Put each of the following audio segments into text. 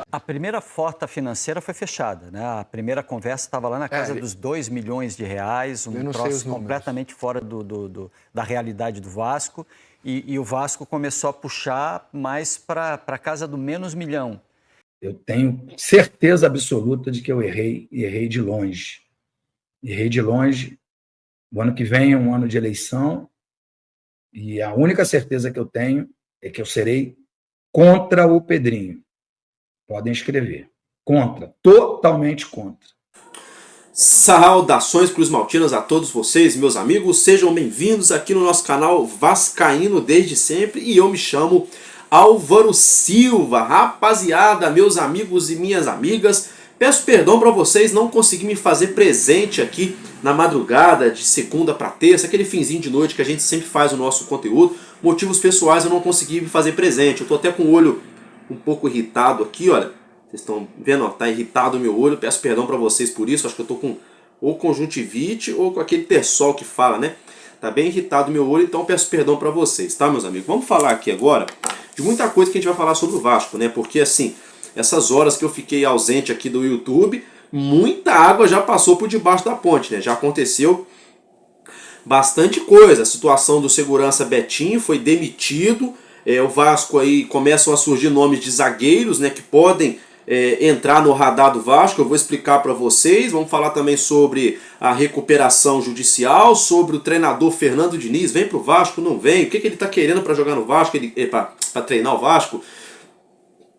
A primeira porta financeira foi fechada, né? A primeira conversa estava lá na casa dos 2 milhões de reais, um troço completamente fora da realidade do Vasco. E o Vasco começou a puxar mais para a casa do menos milhão. Eu tenho certeza absoluta de que eu errei, e errei de longe. Errei de longe. O ano que vem é um ano de eleição e a única certeza que eu tenho é que eu serei contra o Pedrinho. Podem escrever. Contra. Totalmente contra. Saudações Cruz Maltinas a todos vocês, meus amigos. Sejam bem-vindos aqui no nosso canal Vascaíno desde sempre. E eu me chamo Álvaro Silva. Rapaziada, meus amigos e minhas amigas, peço perdão para vocês não conseguir me fazer presente aqui na madrugada de segunda para terça, aquele finzinho de noite que a gente sempre faz o nosso conteúdo. Motivos pessoais eu não consegui me fazer presente. Eu tô até com o olho um pouco irritado aqui, olha. Vocês estão vendo, ó, tá irritado o meu olho. Peço perdão para vocês por isso. Acho que eu tô com ou conjuntivite ou com aquele terçol que fala, né? Tá bem irritado o meu olho, então peço perdão para vocês, tá, meus amigos? Vamos falar aqui agora de muita coisa que a gente vai falar sobre o Vasco, né? Porque assim, essas horas que eu fiquei ausente aqui do YouTube, muita água já passou por debaixo da ponte, né? Já aconteceu bastante coisa. A situação do segurança Betinho foi demitido. O Vasco aí começam a surgir nomes de zagueiros, né, que podem entrar no radar do Vasco. Eu vou explicar para vocês. Vamos falar também sobre a recuperação judicial, sobre o treinador Fernando Diniz. Vem pro Vasco, não vem? O que ele está querendo para jogar no Vasco, para treinar o Vasco?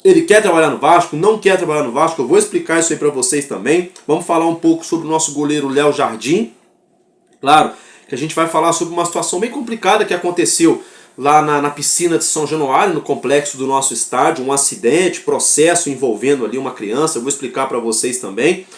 Ele quer trabalhar no Vasco, não quer trabalhar no Vasco? Eu vou explicar isso aí para vocês também. Vamos falar um pouco sobre o nosso goleiro Léo Jardim. Claro que a gente vai falar sobre uma situação bem complicada que aconteceu lá na piscina de São Januário, no complexo do nosso estádio, um acidente, processo envolvendo ali uma criança, eu vou explicar para vocês também.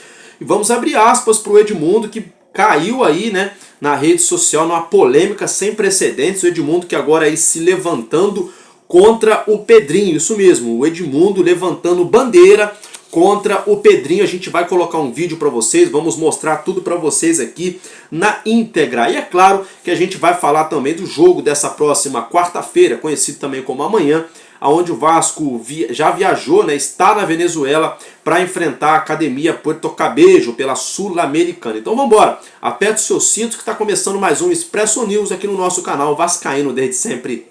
E vamos abrir aspas para o Edmundo, que caiu aí, né, na rede social numa polêmica sem precedentes. O Edmundo que agora aí se levantando contra o Pedrinho, isso mesmo, o Edmundo levantando bandeira contra o Pedrinho. A gente vai colocar um vídeo para vocês, vamos mostrar tudo para vocês aqui na íntegra. E é claro que a gente vai falar também do jogo dessa próxima quarta-feira, conhecido também como amanhã, onde o Vasco já viajou, né, está na Venezuela para enfrentar a Academia Puerto Cabello pela Sul-Americana. Então vamos embora, aperte os seus cintos que está começando mais um Expresso News aqui no nosso canal Vascaíno desde sempre.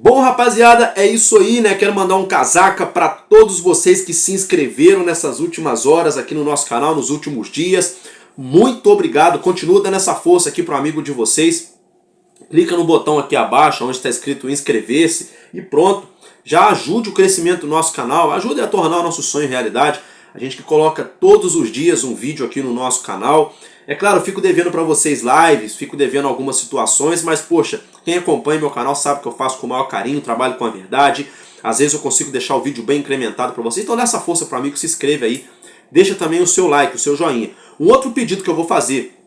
Bom, rapaziada, é isso aí, né? Quero mandar um casaca para todos vocês que se inscreveram nessas últimas horas aqui no nosso canal, nos últimos dias. Muito obrigado, continua dando essa força aqui para um amigo de vocês. Clica no botão aqui abaixo, onde está escrito inscrever-se e pronto. Já ajude o crescimento do nosso canal, ajude a tornar o nosso sonho realidade. A gente que coloca todos os dias um vídeo aqui no nosso canal. É claro, eu fico devendo para vocês lives, fico devendo algumas situações, mas poxa, quem acompanha meu canal sabe que eu faço com o maior carinho, trabalho com a verdade. Às vezes eu consigo deixar o vídeo bem incrementado para vocês. Então dá essa força para mim, que se inscreve aí. Deixa também o seu like, o seu joinha. Um outro pedido que eu vou fazer.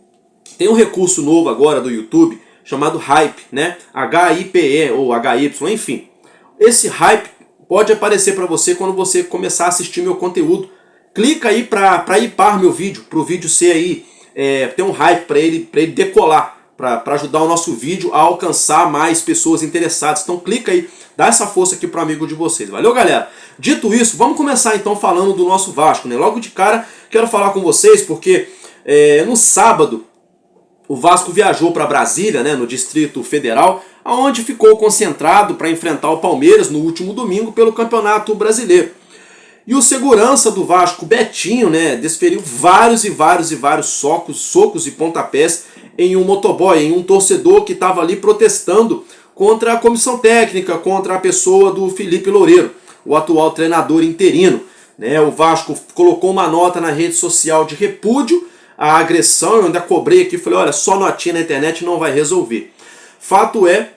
Tem um recurso novo agora do YouTube chamado Hype, né? H-I-P-E ou H-Y, enfim. Esse Hype pode aparecer para você quando você começar a assistir meu conteúdo. Clica aí para hipar meu vídeo, para o vídeo ser aí, ter um hype para ele decolar, para ajudar o nosso vídeo a alcançar mais pessoas interessadas. Então clica aí, dá essa força aqui para o amigo de vocês. Valeu, galera? Dito isso, vamos começar então falando do nosso Vasco, né? Logo de cara, quero falar com vocês porque no sábado o Vasco viajou para Brasília, né, no Distrito Federal, onde ficou concentrado para enfrentar o Palmeiras no último domingo pelo Campeonato Brasileiro. E o segurança do Vasco, Betinho, né, desferiu vários socos e pontapés em um motoboy, em um torcedor que estava ali protestando contra a comissão técnica, contra a pessoa do Felipe Loureiro, o atual treinador interino. Né, o Vasco colocou uma nota na rede social de repúdio a agressão, eu ainda cobrei aqui, falei, olha, só notinha na internet não vai resolver. Fato é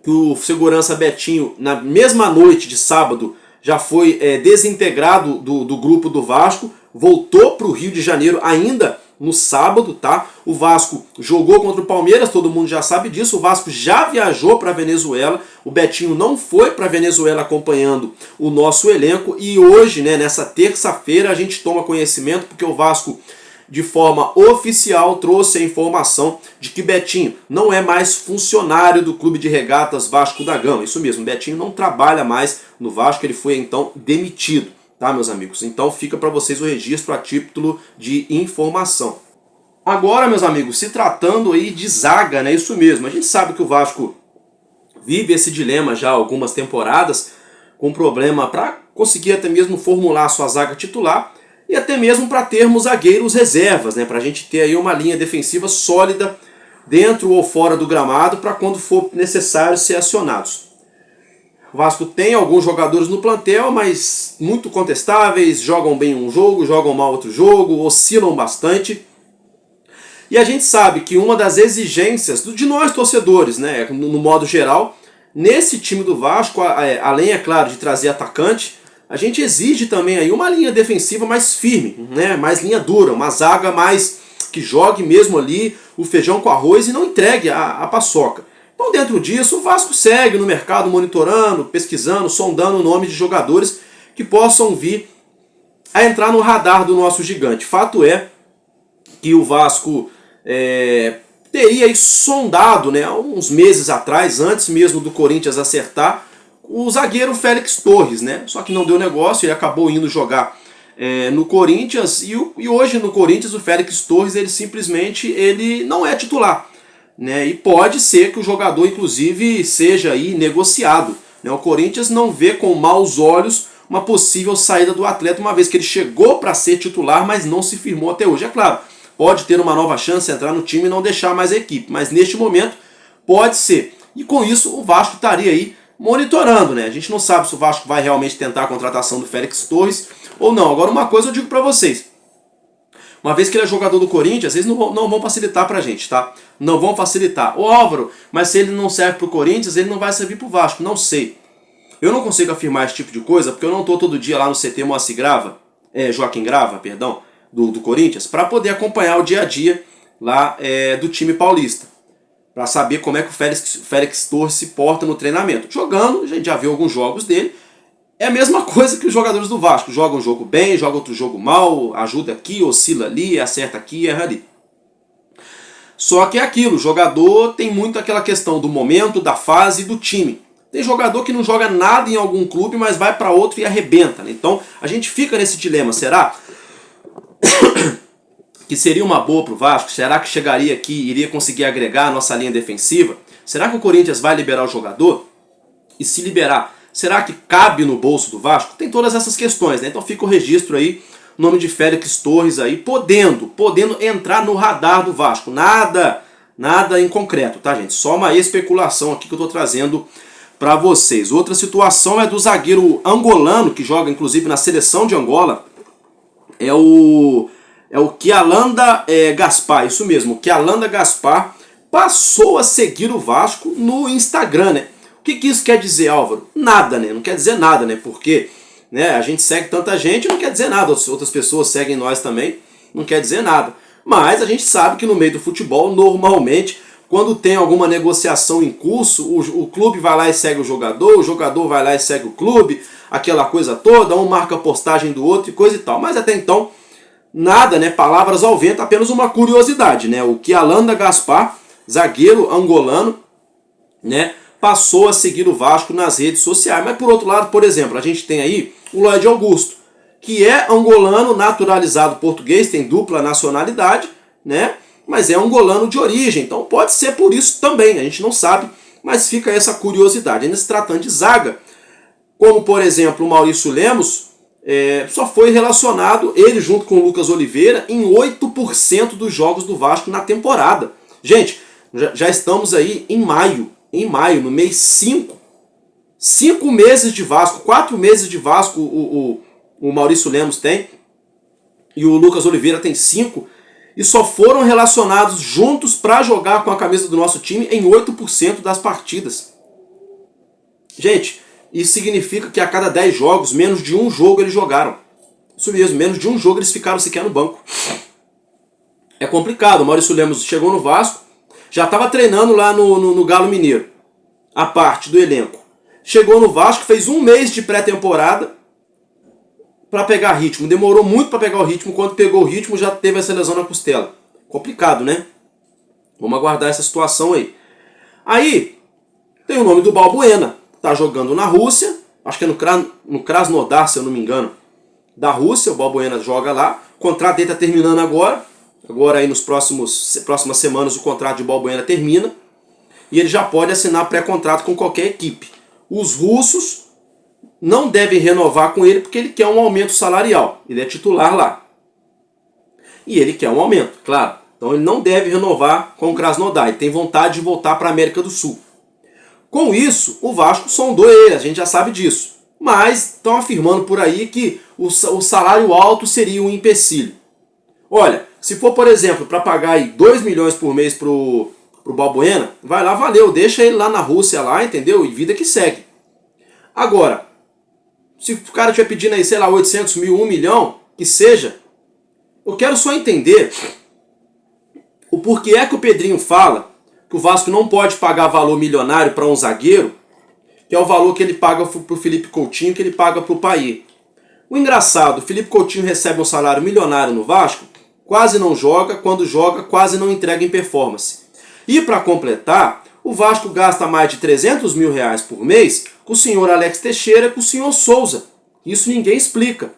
que o segurança Betinho, na mesma noite de sábado, já foi desintegrado do grupo do Vasco, voltou para o Rio de Janeiro ainda no sábado, tá? O Vasco jogou contra o Palmeiras, todo mundo já sabe disso. O Vasco já viajou para a Venezuela. O Betinho não foi para a Venezuela acompanhando o nosso elenco. E hoje, né, nessa terça-feira, a gente toma conhecimento porque o Vasco, de forma oficial, trouxe a informação de que Betinho não é mais funcionário do Clube de Regatas Vasco da Gama. Isso mesmo, Betinho não trabalha mais no Vasco, ele foi então demitido, tá, meus amigos? Então fica para vocês o registro a título de informação. Agora, meus amigos, se tratando aí de zaga, né, isso mesmo, a gente sabe que o Vasco vive esse dilema já há algumas temporadas, com problema para conseguir até mesmo formular a sua zaga titular, e até mesmo para termos zagueiros reservas, né, para a gente ter aí uma linha defensiva sólida dentro ou fora do gramado para quando for necessário ser acionados. O Vasco tem alguns jogadores no plantel, mas muito contestáveis, jogam bem um jogo, jogam mal outro jogo, oscilam bastante. E a gente sabe que uma das exigências de nós torcedores, né, no modo geral, nesse time do Vasco, além, é claro, de trazer atacante, a gente exige também aí uma linha defensiva mais firme, né? Mais linha dura, uma zaga mais que jogue mesmo ali o feijão com arroz e não entregue a paçoca. Então, dentro disso, o Vasco segue no mercado monitorando, pesquisando, sondando o nome de jogadores que possam vir a entrar no radar do nosso gigante. Fato é que o Vasco teria aí sondado, né, há uns meses atrás, antes mesmo do Corinthians acertar, o zagueiro Félix Torres, né? Só que não deu negócio, ele acabou indo jogar no Corinthians, e hoje no Corinthians o Félix Torres ele não é titular, né? E pode ser que o jogador inclusive seja aí negociado, né? O Corinthians não vê com maus olhos uma possível saída do atleta, uma vez que ele chegou para ser titular, mas não se firmou até hoje. É claro, pode ter uma nova chance, entrar no time e não deixar mais a equipe, mas neste momento pode ser. E com isso o Vasco estaria aí monitorando, né? A gente não sabe se o Vasco vai realmente tentar a contratação do Félix Torres ou não. Agora, uma coisa eu digo pra vocês. Uma vez que ele é jogador do Corinthians, eles não vão facilitar pra gente, tá? Não vão facilitar. Ô Álvaro, mas se ele não serve pro Corinthians, ele não vai servir pro Vasco. Não sei. Eu não consigo afirmar esse tipo de coisa, porque eu não tô todo dia lá no CT Joaquim Grava, do Corinthians, para poder acompanhar o dia a dia lá do time paulista, para saber como é que o Félix Torres se porta no treinamento. Jogando, a gente já viu alguns jogos dele, é a mesma coisa que os jogadores do Vasco. Joga um jogo bem, joga outro jogo mal, ajuda aqui, oscila ali, acerta aqui, erra ali. Só que é aquilo, o jogador tem muito aquela questão do momento, da fase e do time. Tem jogador que não joga nada em algum clube, mas vai para outro e arrebenta, né? Então a gente fica nesse dilema, será que seria uma boa para o Vasco? Será que chegaria aqui e iria conseguir agregar a nossa linha defensiva? Será que o Corinthians vai liberar o jogador? E se liberar, será que cabe no bolso do Vasco? Tem todas essas questões, né? Então fica o registro aí, o nome de Félix Torres aí, podendo entrar no radar do Vasco. Nada em concreto, tá, gente? Só uma especulação aqui que eu estou trazendo para vocês. Outra situação é do zagueiro angolano, que joga inclusive na seleção de Angola, é o Kialanda Gaspar, isso mesmo, o Kialanda Gaspar passou a seguir o Vasco no Instagram, né? O que isso quer dizer, Álvaro? Nada, né? Não quer dizer nada, né? Porque, né, a gente segue tanta gente, não quer dizer nada, outras pessoas seguem nós também, não quer dizer nada. Mas a gente sabe que no meio do futebol, normalmente, quando tem alguma negociação em curso, o clube vai lá e segue o jogador vai lá e segue o clube, aquela coisa toda, um marca a postagem do outro e coisa e tal. Mas até então, nada, né? Palavras ao vento, apenas uma curiosidade, né? O Kialanda Gaspar, zagueiro angolano, né, passou a seguir o Vasco nas redes sociais. Mas por outro lado, por exemplo, a gente tem aí o Lloyd Augusto, que é angolano, naturalizado português, tem dupla nacionalidade, né? Mas é angolano de origem, então pode ser por isso também, a gente não sabe, mas fica essa curiosidade. Ainda se tratando de zaga, como por exemplo o Maurício Lemos, só foi relacionado, ele junto com o Lucas Oliveira, em 8% dos jogos do Vasco na temporada. Gente, já estamos aí em maio, no mês 5. 5 meses de Vasco, 4 meses de Vasco o Maurício Lemos tem, e o Lucas Oliveira tem 5. e só foram relacionados juntos para jogar com a camisa do nosso time em 8% das partidas. Gente, isso significa que a cada 10 jogos, menos de um jogo eles jogaram. Isso mesmo, menos de um jogo eles ficaram sequer no banco. É complicado. O Maurício Lemos chegou no Vasco, já estava treinando lá no Galo Mineiro, a parte do elenco. Chegou no Vasco, fez um mês de pré-temporada para pegar ritmo. Demorou muito para pegar o ritmo. Quando pegou o ritmo, já teve essa lesão na costela. Complicado, né? Vamos aguardar essa situação aí. Aí, tem o nome do Balbuena. Tá jogando na Rússia. Acho que é no Krasnodar, se eu não me engano. Da Rússia, o Balbuena joga lá. O contrato dele tá terminando agora. Agora aí nas próximas semanas o contrato de Balbuena termina. E ele já pode assinar pré-contrato com qualquer equipe. Os russos não devem renovar com ele porque ele quer um aumento salarial. Ele é titular lá. E ele quer um aumento, claro. Então ele não deve renovar com o Krasnodar. Ele tem vontade de voltar para a América do Sul. Com isso, o Vasco sondou ele, a gente já sabe disso. Mas estão afirmando por aí que o salário alto seria um empecilho. Olha, se for, por exemplo, para pagar aí 2 milhões por mês pro Balbuena, vai lá, valeu, deixa ele lá na Rússia, lá, entendeu? E vida que segue. Agora, se o cara estiver pedindo aí, sei lá, 800 mil, 1 milhão, que seja, eu quero só entender o porquê é que o Pedrinho fala que o Vasco não pode pagar valor milionário para um zagueiro, que é o valor que ele paga para o Felipe Coutinho, que ele paga para o Payet. O engraçado, o Felipe Coutinho recebe um salário milionário no Vasco, quase não joga, quando joga, quase não entrega em performance. E para completar, o Vasco gasta mais de 300 mil reais por mês com o senhor Alex Teixeira e com o senhor Souza. Isso ninguém explica.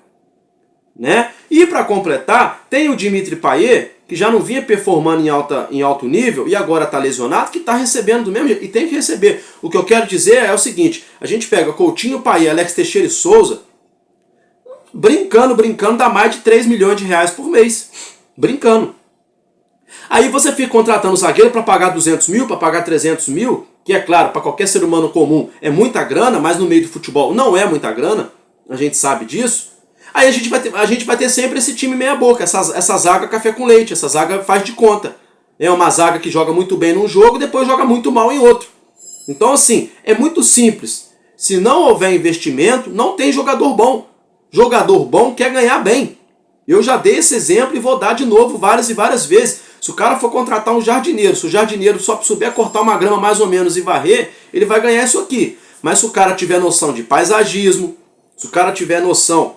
Né? E para completar, tem o Dimitri Payet, que já não vinha performando em alto nível e agora está lesionado, que está recebendo do mesmo jeito. E tem que receber. O que eu quero dizer é o seguinte, a gente pega Coutinho, Payet, Alex Teixeira e Souza, brincando, dá mais de 3 milhões de reais por mês. Brincando. Aí você fica contratando o zagueiro para pagar 200 mil, para pagar 300 mil, que é claro, para qualquer ser humano comum é muita grana, mas no meio do futebol não é muita grana, a gente sabe disso. Aí a gente vai ter sempre esse time meia boca, essa zaga café com leite, essa zaga faz de conta. É uma zaga que joga muito bem num jogo e depois joga muito mal em outro. Então assim, é muito simples. Se não houver investimento, não tem jogador bom. Jogador bom quer ganhar bem. Eu já dei esse exemplo e vou dar de novo várias e várias vezes. Se o cara for contratar um jardineiro, se o jardineiro só souber cortar uma grama mais ou menos e varrer, ele vai ganhar isso aqui. Mas se o cara tiver noção de paisagismo, se o cara tiver noção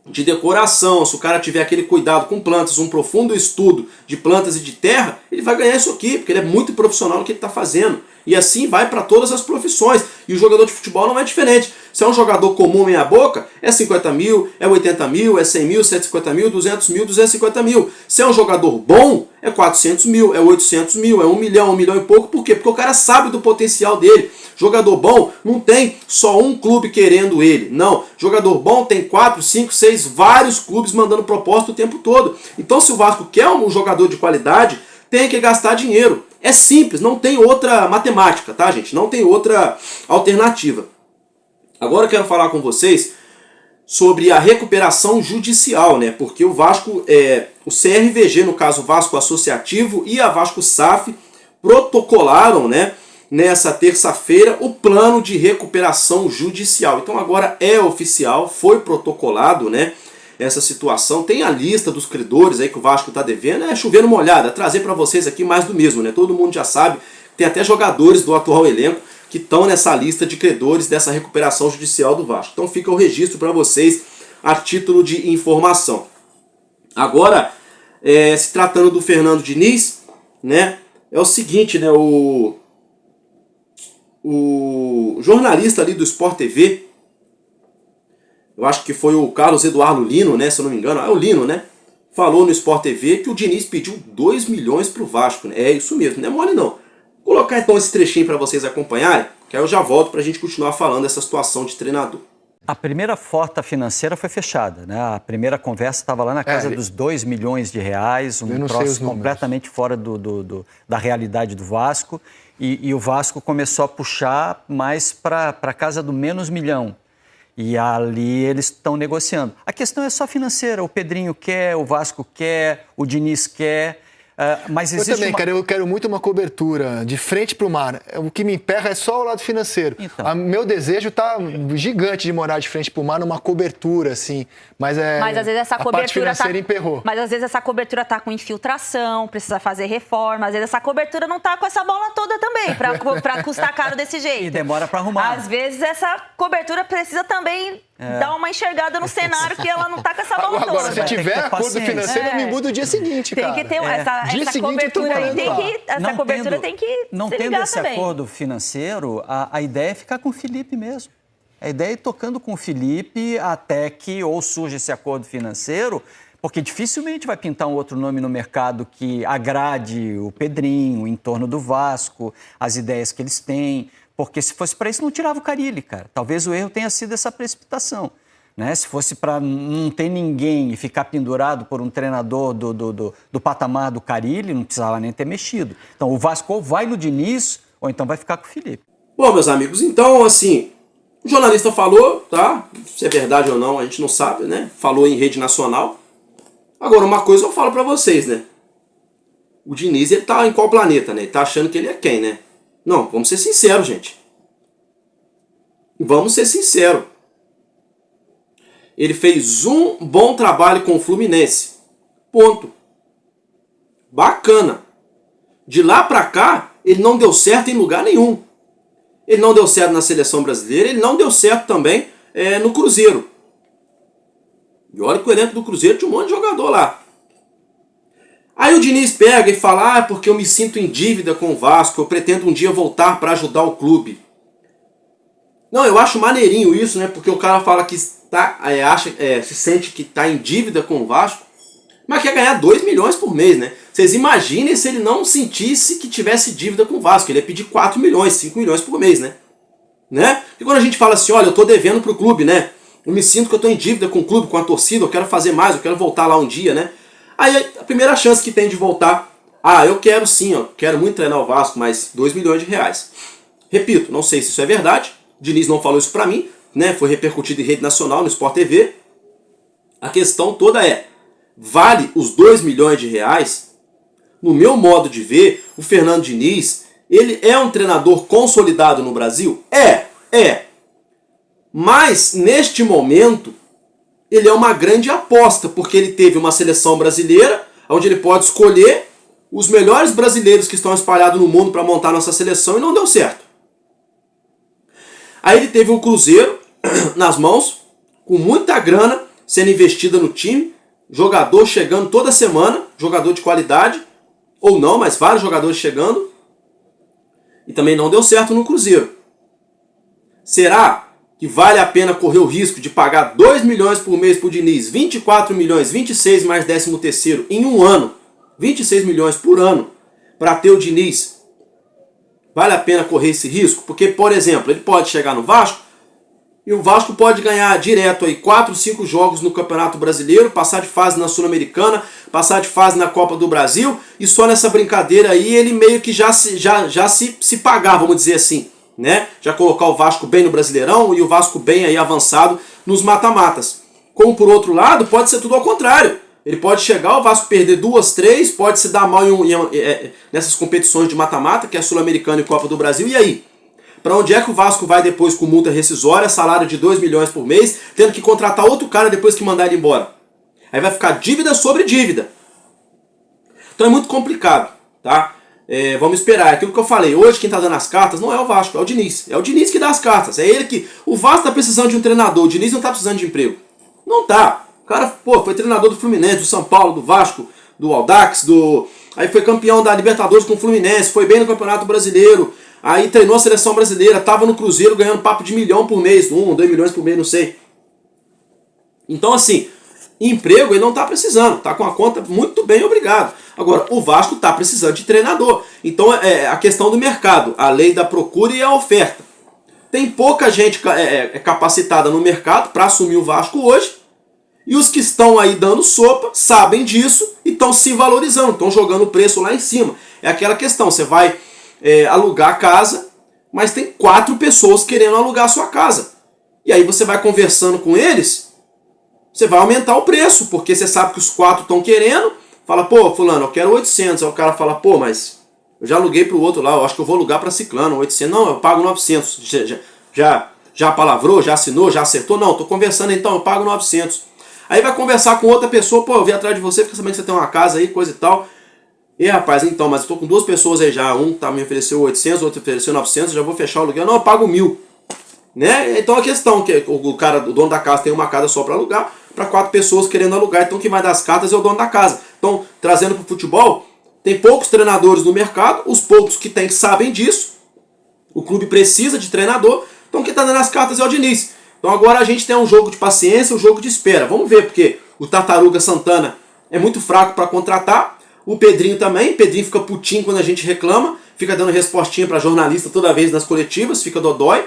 de decoração, se o cara tiver aquele cuidado com plantas, um profundo estudo de plantas e de terra, ele vai ganhar isso aqui, porque ele é muito profissional no que ele está fazendo. E assim vai para todas as profissões. E o jogador de futebol não é diferente. Se é um jogador comum meia boca, é 50 mil, é 80 mil, é 100 mil, 150 mil, 200 mil, 250 mil. Se é um jogador bom, é 400 mil, é 800 mil, é 1 milhão e pouco. Por quê? Porque o cara sabe do potencial dele. Jogador bom não tem só um clube querendo ele. Não. Jogador bom tem 4, 5, 6, vários clubes mandando proposta o tempo todo. Então se o Vasco quer um jogador de qualidade, tem que gastar dinheiro. É simples, não tem outra matemática, tá, gente? Não tem outra alternativa. Agora eu quero falar com vocês sobre a recuperação judicial, né? Porque o Vasco, o CRVG, no caso o Vasco Associativo e a Vasco SAF, protocolaram, né, nessa terça-feira o plano de recuperação judicial. Então agora é oficial, foi protocolado, né, essa situação. Tem a lista dos credores aí que o Vasco está devendo, é chover numa olhada, trazer para vocês aqui mais do mesmo, né? Todo mundo já sabe, tem até jogadores do atual elenco que estão nessa lista de credores dessa recuperação judicial do Vasco. Então fica o registro para vocês a título de informação. Agora, se tratando do Fernando Diniz, né, é o seguinte, né, o jornalista ali do Sport TV, eu acho que foi o Carlos Eduardo Lino, né, se eu não me engano, é o Lino, né, falou no Sport TV que o Diniz pediu 2 milhões pro Vasco, né? É isso mesmo, não é mole não. Vou colocar então esse trechinho para vocês acompanharem, que aí eu já volto para a gente continuar falando dessa situação de treinador. A primeira porta financeira foi fechada, né? A primeira conversa estava lá na casa dos 2 milhões de reais, um troço completamente fora da realidade do Vasco, e o Vasco começou a puxar mais para a casa do menos milhão. E ali eles estão negociando. A questão é só financeira. O Pedrinho quer, o Vasco quer, o Diniz quer. Mas existe eu também, cara, eu quero muito uma cobertura de frente para o mar. O que me emperra é só o lado financeiro. Então. Meu desejo tá gigante de morar de frente para o mar numa cobertura, assim. Mas às vezes essa cobertura parte financeira emperrou. Mas às vezes essa cobertura tá com infiltração, precisa fazer reforma. Às vezes essa cobertura não tá com essa bola toda também, para custar caro desse jeito. E demora para arrumar. Às vezes essa cobertura precisa também dar uma enxergada no cenário que ela não tá com essa bola toda. Agora, se tiver acordo financeiro, eu me mudo o dia seguinte, cara. Tem que ter essa cobertura aí, tem que não se tendo ligar esse também. acordo financeiro, a ideia é ficar com o Felipe mesmo. A ideia é ir tocando com o Felipe até que ou surja esse acordo financeiro, porque dificilmente vai pintar um outro nome no mercado que agrade o Pedrinho, o entorno do Vasco, as ideias que eles têm. Porque se fosse para isso, não tirava o Carille, cara. Talvez o erro tenha sido essa precipitação. Né? Se fosse para não ter ninguém e ficar pendurado por um treinador do patamar do Carille, não precisava nem ter mexido. Então, o Vasco ou vai no Diniz, ou então vai ficar com o Felipe. Bom, meus amigos, então, assim, o jornalista falou, tá? Se é verdade ou não, a gente não sabe, né? Falou em rede nacional. Agora, uma coisa eu falo para vocês, né? O Diniz, ele tá em qual planeta, né? Ele tá achando que ele é quem, né? Não, vamos ser sinceros, gente. Vamos ser sinceros. Ele fez um bom trabalho com o Fluminense. Ponto. Bacana. De lá pra cá, ele não deu certo em lugar nenhum. Ele não deu certo na seleção brasileira, ele não deu certo também no Cruzeiro. E olha que o elenco do Cruzeiro tinha um monte de jogador lá. Aí o Diniz pega e fala, porque eu me sinto em dívida com o Vasco, eu pretendo um dia voltar para ajudar o clube. Não, eu acho maneirinho isso, né? Porque o cara fala que se sente que está em dívida com o Vasco, mas quer ganhar 2 milhões por mês, né? Vocês imaginem se ele não sentisse que tivesse dívida com o Vasco, ele ia pedir 4 milhões, 5 milhões por mês, né? E quando a gente fala assim, olha, eu estou devendo pro clube, né? Eu me sinto que eu estou em dívida com o clube, com a torcida, eu quero fazer mais, eu quero voltar lá um dia, né? Aí a primeira chance que tem de voltar, eu quero sim, quero muito treinar o Vasco, mas 2 milhões de reais. Repito, não sei se isso é verdade, o Diniz não falou isso pra mim, né? Foi repercutido em rede nacional, no Sport TV. A questão toda é, vale os 2 milhões de reais? No meu modo de ver, o Fernando Diniz, ele é um treinador consolidado no Brasil? É. Mas, neste momento, ele é uma grande aposta, porque ele teve uma seleção brasileira, onde ele pode escolher os melhores brasileiros que estão espalhados no mundo para montar nossa seleção, e não deu certo. Aí ele teve um Cruzeiro nas mãos, com muita grana sendo investida no time, jogador chegando toda semana, jogador de qualidade, ou não, mas vários jogadores chegando, e também não deu certo no Cruzeiro. Será que vale a pena correr o risco de pagar 2 milhões por mês para o Diniz, 24 milhões, 26 mais 13º em um ano, 26 milhões por ano, para ter o Diniz? Vale a pena correr esse risco? Porque, por exemplo, ele pode chegar no Vasco e o Vasco pode ganhar direto aí 4, 5 jogos no Campeonato Brasileiro, passar de fase na Sul-Americana, passar de fase na Copa do Brasil, e só nessa brincadeira aí ele meio que já se pagar, vamos dizer assim, né? Já colocar o Vasco bem no Brasileirão e o Vasco bem aí avançado nos mata-matas. Como por outro lado, pode ser tudo ao contrário. Ele pode chegar, o Vasco perder 2, 3, pode se dar mal nessas competições de mata-mata, que é Sul-Americana e Copa do Brasil, e aí? Para onde é que o Vasco vai depois com multa rescisória, salário de 2 milhões por mês, tendo que contratar outro cara depois que mandar ele embora? Aí vai ficar dívida sobre dívida. Então é muito complicado, tá? Vamos esperar. Aquilo que eu falei, hoje quem está dando as cartas não é o Vasco, é o Diniz. É o Diniz que dá as cartas. É ele que... O Vasco está precisando de um treinador, o Diniz não está precisando de emprego. Não tá. O cara, foi treinador do Fluminense, do São Paulo, do Vasco, do Audax, aí foi campeão da Libertadores com o Fluminense, foi bem no Campeonato Brasileiro, aí treinou a seleção brasileira, estava no Cruzeiro ganhando papo de 1 milhão por mês, 1, 2 milhões por mês, não sei. Então assim, emprego ele não está precisando, está com a conta muito bem, obrigado. Agora, o Vasco está precisando de treinador. Então é a questão do mercado, a lei da procura e a oferta. Tem pouca gente capacitada no mercado para assumir o Vasco hoje, e os que estão aí dando sopa sabem disso e estão se valorizando, estão jogando o preço lá em cima. É aquela questão, você vai alugar a casa, mas tem 4 pessoas querendo alugar a sua casa. E aí você vai conversando com eles, você vai aumentar o preço, porque você sabe que os 4 estão querendo. Fala, pô, fulano, eu quero 800. Aí o cara fala, pô, mas eu já aluguei pro outro lá, eu acho que eu vou alugar pra ciclano, 800. Não, eu pago 900. Já palavrou, já assinou, já acertou? Não, tô conversando então, eu pago 900. Aí vai conversar com outra pessoa, pô, eu vim atrás de você, fica sabendo que você tem uma casa aí, coisa e tal. E rapaz, então, mas eu tô com 2 pessoas aí já, um tá me ofereceu 800, outro ofereceu 900, já vou fechar o aluguel. Não, eu pago 1.000. Né? Então a questão que o dono da casa tem uma casa só para alugar, para 4 pessoas querendo alugar, então quem vai dar as cartas é o dono da casa. Então, trazendo para o futebol, tem poucos treinadores no mercado, os poucos que tem sabem disso, o clube precisa de treinador, então quem está dando as cartas é o Diniz. Então agora a gente tem um jogo de paciência, um jogo de espera. Vamos ver, porque o Tartaruga Santana é muito fraco para contratar, o Pedrinho também, o Pedrinho fica putinho quando a gente reclama, fica dando respostinha para jornalista toda vez nas coletivas, fica dodói.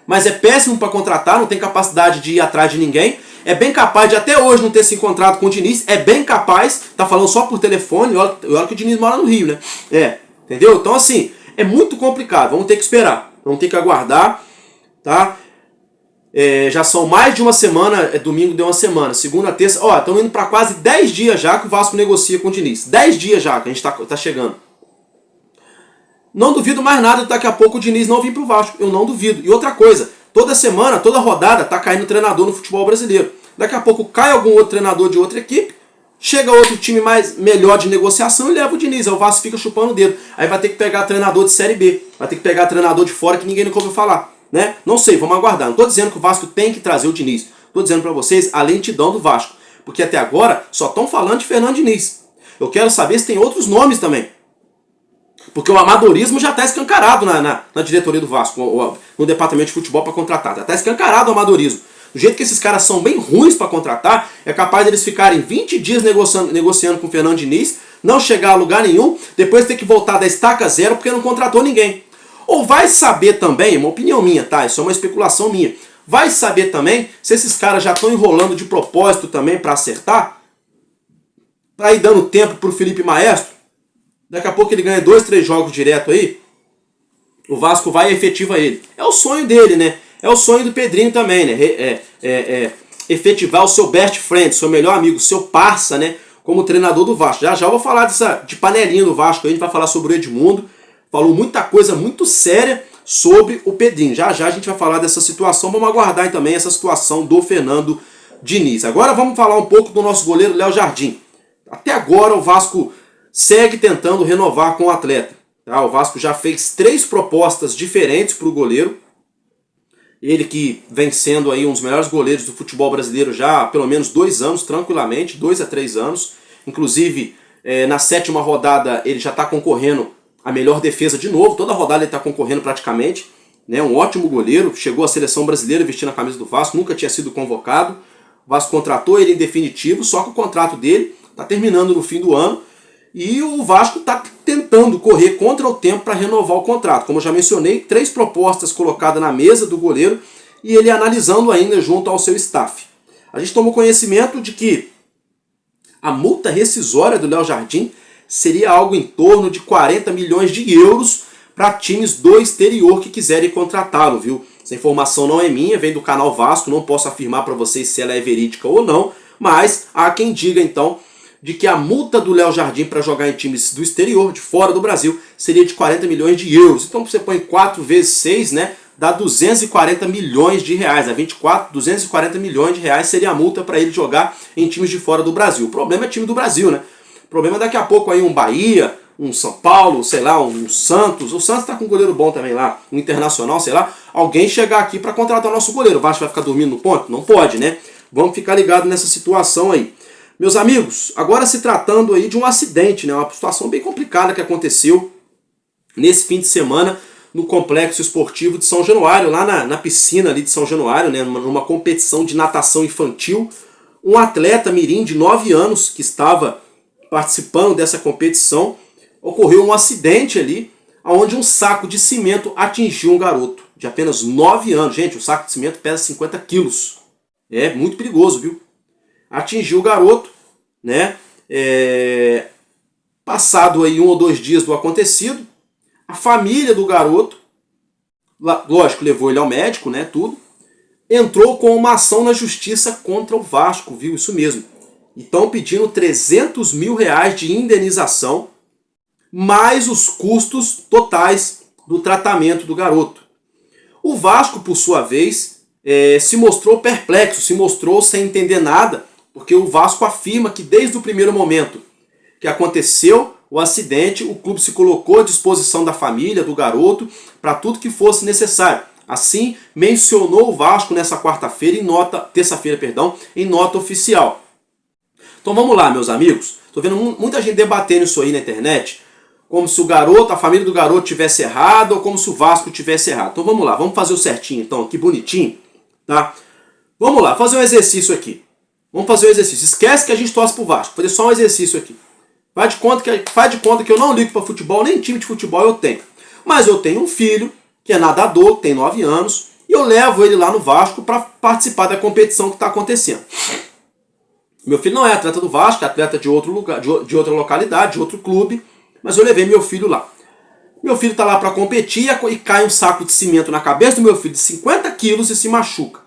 Mas é péssimo para contratar, não tem capacidade de ir atrás de ninguém. É bem capaz de até hoje não ter se encontrado com o Diniz. É bem capaz, tá falando só por telefone. Olha que o Diniz mora no Rio, né? Entendeu? Então assim, é muito complicado. Vamos ter que esperar, vamos ter que aguardar, tá? Já são mais de uma semana, domingo deu uma semana, segunda, terça. Ó, estamos indo para quase 10 dias já que o Vasco negocia com o Diniz. 10 dias já que a gente tá chegando. Não duvido mais nada daqui a pouco o Diniz não vir pro Vasco. Eu não duvido. E outra coisa, toda semana, toda rodada, tá caindo treinador no futebol brasileiro. Daqui a pouco cai algum outro treinador de outra equipe, chega outro time melhor de negociação e leva o Diniz. Aí o Vasco fica chupando o dedo. Aí vai ter que pegar treinador de Série B. Vai ter que pegar treinador de fora que ninguém nunca ouviu falar. Né? Não sei, vamos aguardar. Não tô dizendo que o Vasco tem que trazer o Diniz. Tô dizendo para vocês a lentidão do Vasco. Porque até agora só estão falando de Fernando Diniz. Eu quero saber se tem outros nomes também. Porque o amadorismo já está escancarado na diretoria do Vasco, no departamento de futebol para contratar. Já está escancarado o amadorismo. Do jeito que esses caras são bem ruins para contratar, é capaz deles ficarem 20 dias negociando com o Fernando Diniz, não chegar a lugar nenhum, depois ter que voltar da estaca zero porque não contratou ninguém. Ou vai saber também, uma opinião minha, tá? Isso é uma especulação minha. Vai saber também se esses caras já estão enrolando de propósito também para acertar, para ir dando tempo para o Felipe Maestro. Daqui a pouco ele ganha 2, 3 jogos direto aí, o Vasco vai e efetiva ele. É o sonho dele, né? É o sonho do Pedrinho também, né? Efetivar o seu best friend, seu melhor amigo, seu parça, né? Como treinador do Vasco. Já eu vou falar de panelinha do Vasco, a gente vai falar sobre o Edmundo. Falou muita coisa muito séria sobre o Pedrinho. Já a gente vai falar dessa situação, vamos aguardar também essa situação do Fernando Diniz. Agora vamos falar um pouco do nosso goleiro Léo Jardim. Até agora o Vasco segue tentando renovar com o atleta. Tá? O Vasco já fez 3 propostas diferentes para o goleiro. Ele que vem sendo aí um dos melhores goleiros do futebol brasileiro já há pelo menos 2 anos, tranquilamente, 2 a 3 anos. Inclusive, na 7ª rodada ele já está concorrendo a melhor defesa de novo. Toda rodada ele está concorrendo praticamente. Né? Um ótimo goleiro, chegou à seleção brasileira vestindo a camisa do Vasco, nunca tinha sido convocado. O Vasco contratou ele em definitivo, só que o contrato dele está terminando no fim do ano. E o Vasco está tentando correr contra o tempo para renovar o contrato. Como eu já mencionei, 3 propostas colocadas na mesa do goleiro e ele analisando ainda junto ao seu staff. A gente tomou conhecimento de que a multa rescisória do Léo Jardim seria algo em torno de 40 milhões de euros para times do exterior que quiserem contratá-lo, viu? Essa informação não é minha, vem do canal Vasco, não posso afirmar para vocês se ela é verídica ou não, mas há quem diga então de que a multa do Léo Jardim para jogar em times do exterior, de fora do Brasil, seria de 40 milhões de euros. Então você põe 4 vezes 6, né, dá 240 milhões de reais. A 24, 240 milhões de reais seria a multa para ele jogar em times de fora do Brasil. O problema é time do Brasil, né? O problema é daqui a pouco aí um Bahia, um São Paulo, sei lá, um Santos. O Santos tá com um goleiro bom também lá, um Internacional, sei lá. Alguém chegar aqui para contratar o nosso goleiro. O Vasco vai ficar dormindo no ponto? Não pode, né? Vamos ficar ligados nessa situação aí. Meus amigos, agora se tratando aí de um acidente, né? Uma situação bem complicada que aconteceu nesse fim de semana no Complexo Esportivo de São Januário, lá na piscina ali de São Januário, né? Numa competição de natação infantil. Um atleta mirim de 9 anos que estava participando dessa competição, ocorreu um acidente ali, onde um saco de cimento atingiu um garoto de apenas 9 anos. Gente, o saco de cimento pesa 50 quilos. É muito perigoso, viu? Atingiu o garoto, né? Passado aí 1 ou 2 dias do acontecido, a família do garoto, lógico, levou ele ao médico, né? Tudo. entrou com uma ação na justiça contra o Vasco, viu? Isso mesmo. Estão pedindo R$300 mil de indenização, mais os custos totais do tratamento do garoto. O Vasco, por sua vez, se mostrou perplexo, se mostrou sem entender nada, porque o Vasco afirma que desde o primeiro momento que aconteceu o acidente, o clube se colocou à disposição da família, do garoto, para tudo que fosse necessário. Assim, mencionou o Vasco nessa terça-feira, em nota oficial. Então vamos lá, meus amigos. Estou vendo muita gente debatendo isso aí na internet, como se a família do garoto tivesse errado ou como se o Vasco tivesse errado. Então vamos lá, vamos fazer o certinho, então, aqui bonitinho, tá? Vamos lá, fazer um exercício aqui. Vamos fazer um exercício. Esquece que a gente torce pro Vasco. Vou fazer só um exercício aqui. Faz de conta que eu não ligo para futebol, nem time de futebol eu tenho. Mas eu tenho um filho que é nadador, tem 9 anos, e eu levo ele lá no Vasco para participar da competição que está acontecendo. Meu filho não é atleta do Vasco, é atleta de outro lugar, de outra localidade, de outro clube, mas eu levei meu filho lá. Meu filho está lá para competir e cai um saco de cimento na cabeça do meu filho de 50 quilos e se machuca.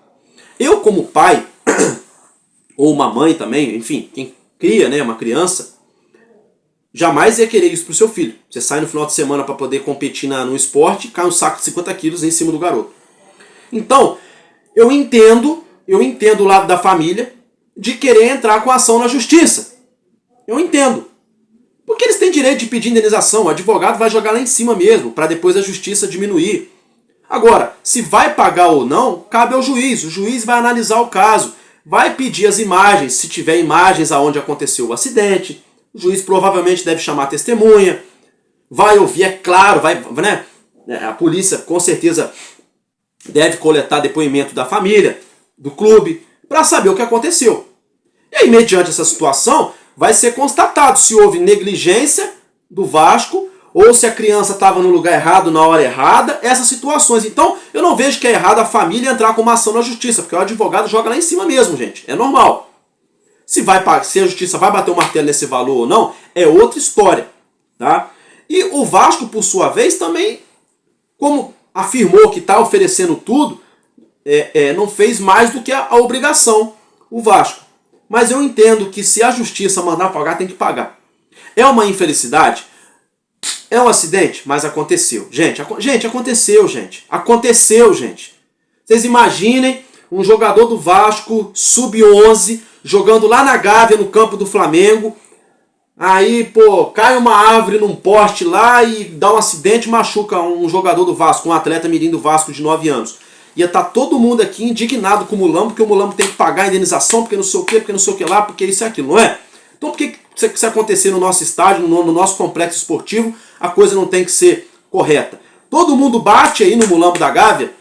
Eu, como pai, ou uma mãe também, enfim, quem cria, né, uma criança, jamais ia querer isso pro seu filho. Você sai no final de semana para poder competir no esporte, cai um saco de 50 quilos em cima do garoto. Então, eu entendo o lado da família de querer entrar com ação na justiça. Eu entendo. Porque eles têm direito de pedir indenização. O advogado vai jogar lá em cima mesmo, para depois a justiça diminuir. Agora, se vai pagar ou não, cabe ao juiz. O juiz vai analisar o caso. Vai pedir as imagens, se tiver imagens aonde aconteceu o acidente. O juiz provavelmente deve chamar a testemunha. Vai ouvir, é claro, né? A polícia com certeza deve coletar depoimento da família, do clube, para saber o que aconteceu. E aí, mediante essa situação, vai ser constatado se houve negligência do Vasco ou se a criança estava no lugar errado, na hora errada, essas situações. Então, eu não vejo que é errado a família entrar com uma ação na justiça, porque o advogado joga lá em cima mesmo, gente. É normal. Se a justiça vai bater o martelo nesse valor ou não, é outra história. Tá? E o Vasco, por sua vez, também, como afirmou que está oferecendo tudo, não fez mais do que a obrigação, o Vasco. Mas eu entendo que se a justiça mandar pagar, tem que pagar. É uma infelicidade? É um acidente? Mas aconteceu. Gente, aconteceu, gente. Aconteceu, gente. Vocês imaginem um jogador do Vasco, sub-11, jogando lá na Gávea, no campo do Flamengo. Aí, cai uma árvore num poste lá e dá um acidente e machuca um jogador do Vasco, um atleta mirim do Vasco de 9 anos. Ia estar todo mundo aqui indignado com o Mulambo, porque o Mulambo tem que pagar a indenização, porque não sei o quê, porque não sei o que lá, porque isso e aquilo, não é? Então por que se acontecer no nosso estádio, no nosso complexo esportivo, a coisa não tem que ser correta? Todo mundo bate aí no Mulambo da Gávea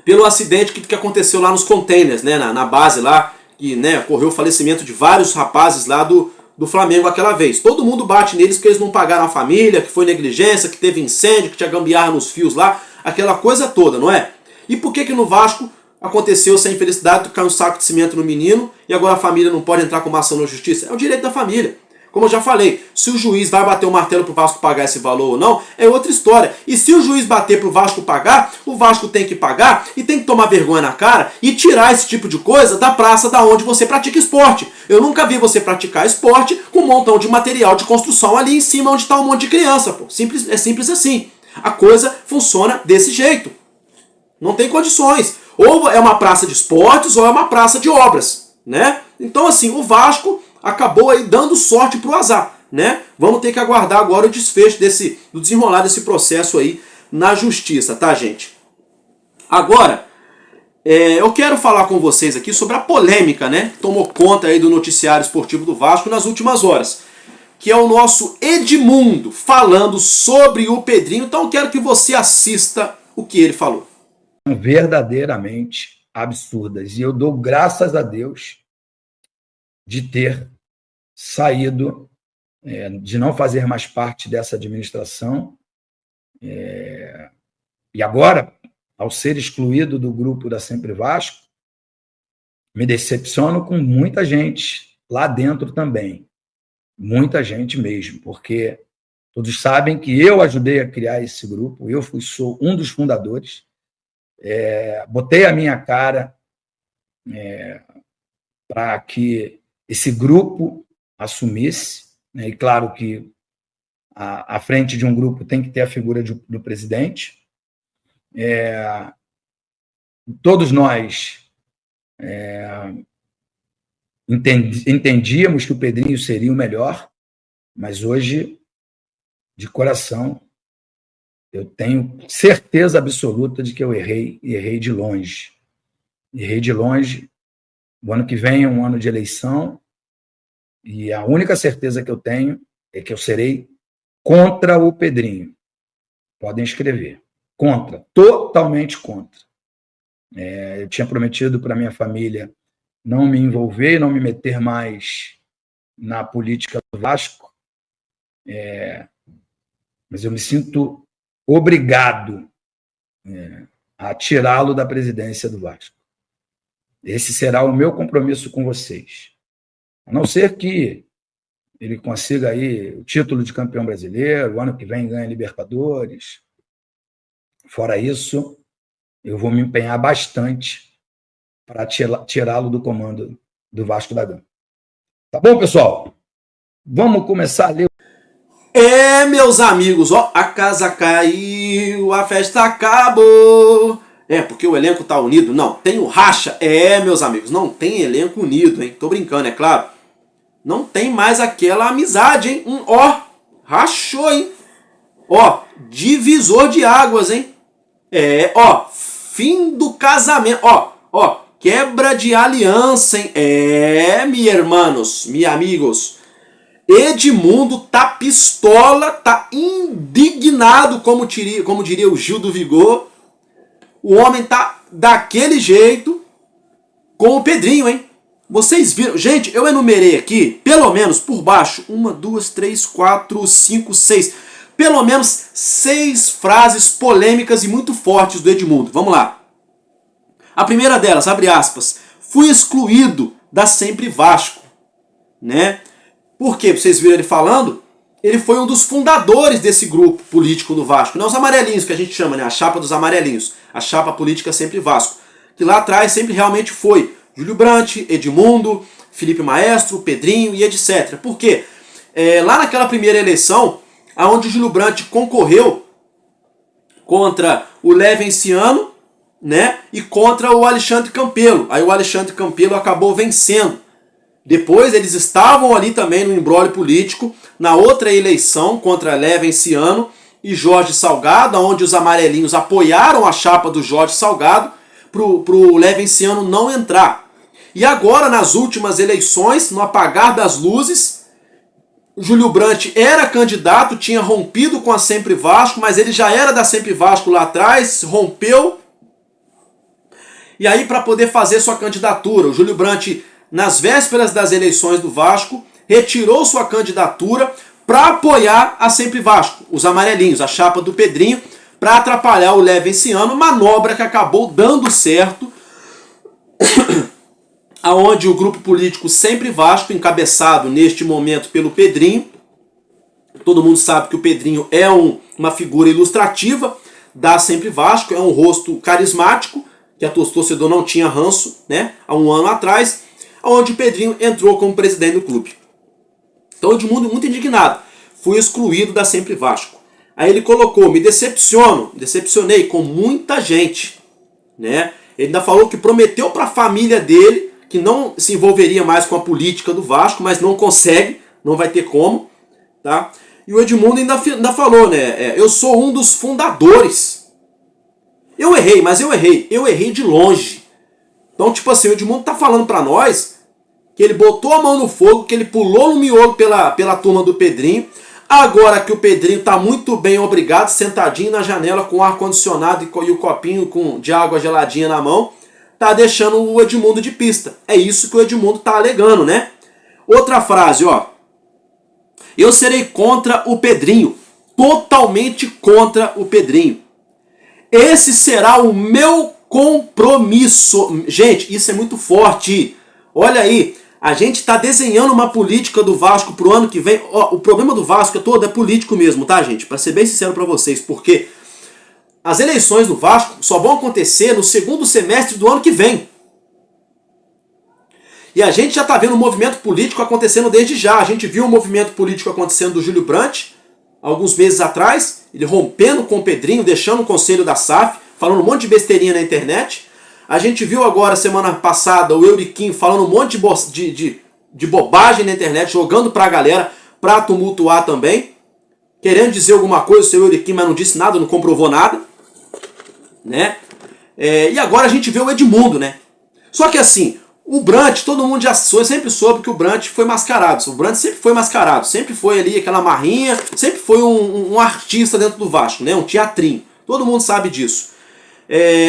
pelo acidente que aconteceu lá nos containers, né, na base lá, que, né, ocorreu o falecimento de vários rapazes lá do Flamengo aquela vez. Todo mundo bate neles porque eles não pagaram a família, que foi negligência, que teve incêndio, que tinha gambiarra nos fios lá, aquela coisa toda, não é? E por que no Vasco aconteceu essa infelicidade, caiu um saco de cimento no menino e agora a família não pode entrar com uma ação na justiça? É o direito da família. Como eu já falei, se o juiz vai bater o martelo pro Vasco pagar esse valor ou não, é outra história. E se o juiz bater pro Vasco pagar, o Vasco tem que pagar e tem que tomar vergonha na cara e tirar esse tipo de coisa da praça da onde você pratica esporte. Eu nunca vi você praticar esporte com um montão de material de construção ali em cima onde está um monte de criança. Pô. É simples assim. A coisa funciona desse jeito. Não tem condições. Ou é uma praça de esportes ou é uma praça de obras, né? Então, assim, o Vasco acabou aí dando sorte pro azar, né? Vamos ter que aguardar agora o desfecho do desenrolar desse processo aí na justiça, tá, gente? Agora, eu quero falar com vocês aqui sobre a polêmica, né? Tomou conta aí do noticiário esportivo do Vasco nas últimas horas, que é o nosso Edmundo falando sobre o Pedrinho. Então, eu quero que você assista o que ele falou. Verdadeiramente absurdas. E eu dou graças a Deus de ter saído, de não fazer mais parte dessa administração. E agora, ao ser excluído do grupo da Sempre Vasco, me decepciono com muita gente lá dentro também. Muita gente mesmo, porque todos sabem que eu ajudei a criar esse grupo, sou um dos fundadores. botei a minha cara para que esse grupo assumisse, né? E claro que à frente de um grupo tem que ter a figura do presidente. Todos nós entendíamos que o Pedrinho seria o melhor, mas hoje, de coração, eu tenho certeza absoluta de que eu errei de longe. Errei de longe. O ano que vem é um ano de eleição e a única certeza que eu tenho é que eu serei contra o Pedrinho. Podem escrever. Contra. Totalmente contra. Eu tinha prometido para minha família não me envolver, não me meter mais na política do Vasco, mas eu me sinto obrigado a tirá-lo da presidência do Vasco. Esse será o meu compromisso com vocês. A não ser que ele consiga aí o título de campeão brasileiro, o ano que vem ganha Libertadores. Fora isso, eu vou me empenhar bastante para tirá-lo do comando do Vasco da Gama. Tá bom, pessoal? Vamos começar a ler. Meus amigos, a casa caiu, a festa acabou. Porque o elenco tá unido? Não, tem o racha. Meus amigos, não tem elenco unido, hein? Tô brincando, é claro. Não tem mais aquela amizade, hein? Rachou, hein? Divisor de águas, hein? Fim do casamento. Quebra de aliança, hein? Meus irmãos, meus amigos. Edmundo tá pistola, tá indignado, como diria o Gil do Vigor. O homem tá daquele jeito com o Pedrinho, hein? Vocês viram? Gente, eu enumerei aqui, pelo menos por baixo, 1, 2, 3, 4, 5, 6. Pelo menos 6 frases polêmicas e muito fortes do Edmundo. Vamos lá. A primeira delas, abre aspas, fui excluído da Sempre Vasco, né? Porque, vocês viram ele falando, ele foi um dos fundadores desse grupo político do Vasco, não os amarelinhos que a gente chama, né? A chapa dos amarelinhos, a chapa política Sempre Vasco, que lá atrás sempre realmente foi Júlio Brandt, Edmundo, Felipe Maestro, Pedrinho e etc. Por quê? Lá naquela primeira eleição, onde o Júlio Brandt concorreu contra o Levenciano, né, e contra o Alexandre Campelo. Aí o Alexandre Campelo acabou vencendo. Depois eles estavam ali também no imbróglio político, na outra eleição contra Levenciano e Jorge Salgado, onde os amarelinhos apoiaram a chapa do Jorge Salgado pro Levenciano não entrar. E agora, nas últimas eleições, no apagar das luzes, Júlio Brandt era candidato, tinha rompido com a Sempre Vasco, mas ele já era da Sempre Vasco lá atrás, rompeu. E aí, para poder fazer sua candidatura, o Júlio Brandt, nas vésperas das eleições do Vasco, retirou sua candidatura para apoiar a Sempre Vasco, os amarelinhos, a chapa do Pedrinho, para atrapalhar o Levenciano, manobra que acabou dando certo, aonde o grupo político Sempre Vasco, encabeçado neste momento pelo Pedrinho, todo mundo sabe que o Pedrinho é uma figura ilustrativa da Sempre Vasco, é um rosto carismático, que a torcedor não tinha ranço, né, há um ano atrás, onde o Pedrinho entrou como presidente do clube. Então o Edmundo muito indignado, fui excluído da Sempre Vasco. Aí ele colocou, decepcionei com muita gente, né? Ele ainda falou que prometeu para a família dele que não se envolveria mais com a política do Vasco, mas não consegue, não vai ter como, tá? E o Edmundo ainda falou, né? Eu sou um dos fundadores. Eu errei de longe. Então, tipo assim, o Edmundo tá falando para nós que ele botou a mão no fogo, que ele pulou no miolo pela turma do Pedrinho. Agora que o Pedrinho tá muito bem, obrigado, sentadinho na janela com o ar-condicionado e o copinho de água geladinha na mão, tá deixando o Edmundo de pista. É isso que o Edmundo tá alegando, né? Outra frase, ó. Eu serei contra o Pedrinho. Totalmente contra o Pedrinho. Esse será o meu compromisso. Gente, isso é muito forte. Olha aí, a gente está desenhando uma política do Vasco pro ano que vem. Ó, o problema do Vasco todo é político mesmo, tá, gente? Para ser bem sincero para vocês, porque as eleições do Vasco só vão acontecer no segundo semestre do ano que vem. E a gente já está vendo um movimento político acontecendo desde já. A gente viu um movimento político acontecendo do Júlio Brandt, alguns meses atrás, ele rompendo com o Pedrinho, deixando o conselho da SAF, falando um monte de besteirinha na internet. A gente viu agora, semana passada, o Euriquinho falando um monte de bobagem na internet, jogando pra galera, pra tumultuar também, querendo dizer alguma coisa, o seu Euriquinho, mas não disse nada, não comprovou nada, né? E agora a gente vê o Edmundo, né? Só que assim, o Brandt, todo mundo já sempre soube que o Brandt foi mascarado. O Brandt sempre foi mascarado, sempre foi ali aquela marrinha, sempre foi um artista dentro do Vasco, né? Um teatrinho. Todo mundo sabe disso.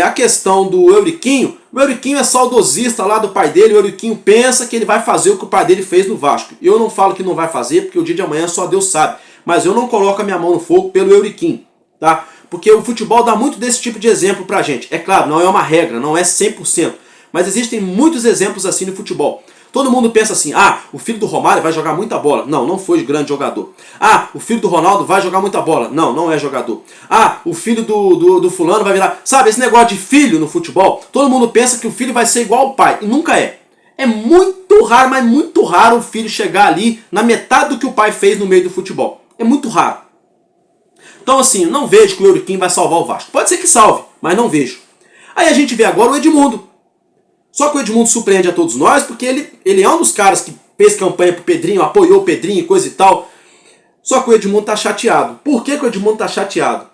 A questão do Euriquinho, o Euriquinho é saudosista lá do pai dele, o Euriquinho pensa que ele vai fazer o que o pai dele fez no Vasco. Eu não falo que não vai fazer, porque o dia de amanhã só Deus sabe. Mas eu não coloco a minha mão no fogo pelo Euriquinho, tá? Porque o futebol dá muito desse tipo de exemplo pra gente. É claro, não é uma regra, não é 100%. Mas existem muitos exemplos assim no futebol. Todo mundo pensa assim, o filho do Romário vai jogar muita bola. Não, não foi grande jogador. O filho do Ronaldo vai jogar muita bola. Não, não é jogador. O filho do fulano vai virar... Sabe, esse negócio de filho no futebol, todo mundo pensa que o filho vai ser igual ao pai. E nunca é. É muito raro, mas muito raro o filho chegar ali na metade do que o pai fez no meio do futebol. É muito raro. Então assim, não vejo que o Euriquinho vai salvar o Vasco. Pode ser que salve, mas não vejo. Aí a gente vê agora o Edmundo. Só que o Edmundo surpreende a todos nós, porque ele é um dos caras que fez campanha pro Pedrinho, apoiou o Pedrinho e coisa e tal. Só que o Edmundo tá chateado. Por que o Edmundo tá chateado?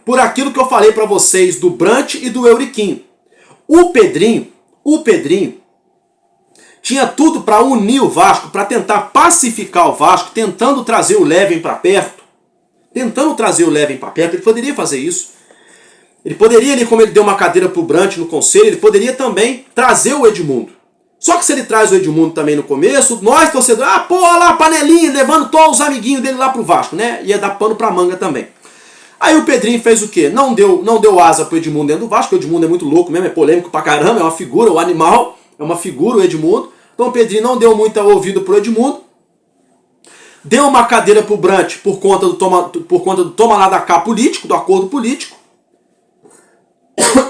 Por aquilo que eu falei pra vocês do Brandt e do Euriquinho. O Pedrinho tinha tudo para unir o Vasco, para tentar pacificar o Vasco, tentando trazer o Leven para perto. Ele poderia fazer isso. Ele poderia, ali, como ele deu uma cadeira pro Brandt no conselho, ele poderia também trazer o Edmundo. Só que se ele traz o Edmundo também no começo, nós torcedores, olha lá, panelinha, levando todos os amiguinhos dele lá pro Vasco, né? Ia dar pano pra manga também. Aí o Pedrinho fez o quê? Não deu asa pro Edmundo dentro do Vasco, o Edmundo é muito louco mesmo, é polêmico pra caramba, é uma figura, o animal, é uma figura o Edmundo. Então o Pedrinho não deu muito ouvido pro Edmundo. Deu uma cadeira pro Brandt por conta do toma lá da cá político, do acordo político.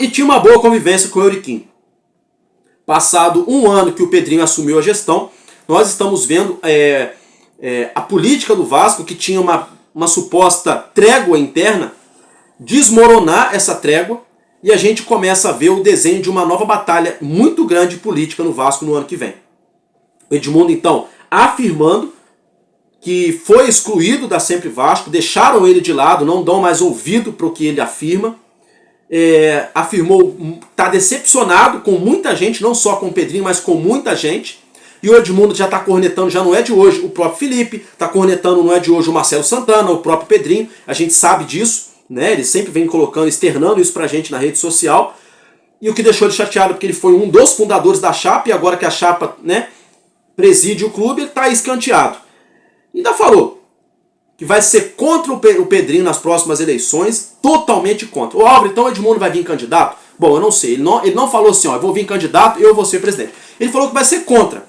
E tinha uma boa convivência com o Euriquinho. Passado um ano que o Pedrinho assumiu a gestão, nós estamos vendo a política do Vasco, que tinha uma suposta trégua interna, desmoronar essa trégua, e a gente começa a ver o desenho de uma nova batalha muito grande política no Vasco no ano que vem. O Edmundo, então, afirmando que foi excluído da Sempre Vasco, deixaram ele de lado, não dão mais ouvido para o que ele afirma. Afirmou, está decepcionado com muita gente, não só com o Pedrinho, mas com muita gente. E o Edmundo já está cornetando, já não é de hoje, o próprio Felipe, está cornetando, não é de hoje, o Marcelo Santana, o próprio Pedrinho, a gente sabe disso, né? Ele sempre vem colocando, externando isso pra gente na rede social. E o que deixou ele chateado, porque ele foi um dos fundadores da chapa, e agora que a chapa, né, preside o clube, ele está escanteado. E ainda falou que vai ser contra o Pedrinho nas próximas eleições, totalmente contra. Ô Álvaro, então o Edmundo vai vir candidato? Bom, eu não sei, ele não falou assim, eu vou vir candidato, eu vou ser presidente. Ele falou que vai ser contra.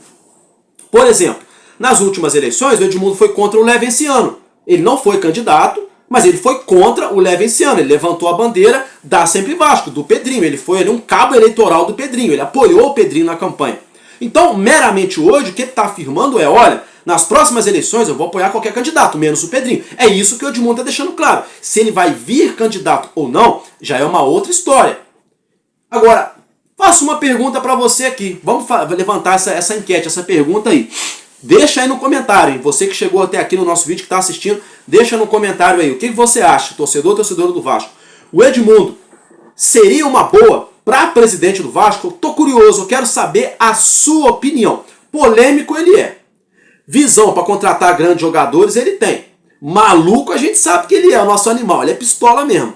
Por exemplo, nas últimas eleições, o Edmundo foi contra o Levenciano. Ele não foi candidato, mas ele foi contra o Levenciano. Ele levantou a bandeira da Sempre Vasco, do Pedrinho. Ele foi ali um cabo eleitoral do Pedrinho, ele apoiou o Pedrinho na campanha. Então, meramente hoje, o que ele está afirmando é, olha, nas próximas eleições eu vou apoiar qualquer candidato, menos o Pedrinho. É isso que o Edmundo está deixando claro. Se ele vai vir candidato ou não, já é uma outra história. Agora, faço uma pergunta para você aqui. Vamos levantar essa enquete, essa pergunta aí. Deixa aí no comentário, hein? Você que chegou até aqui no nosso vídeo, que está assistindo, deixa no comentário aí. O que você acha, torcedora do Vasco? O Edmundo seria uma boa para presidente do Vasco? Eu tô curioso, eu quero saber a sua opinião. Polêmico ele é. Visão para contratar grandes jogadores ele tem. Maluco a gente sabe que ele é o nosso animal, ele é pistola mesmo.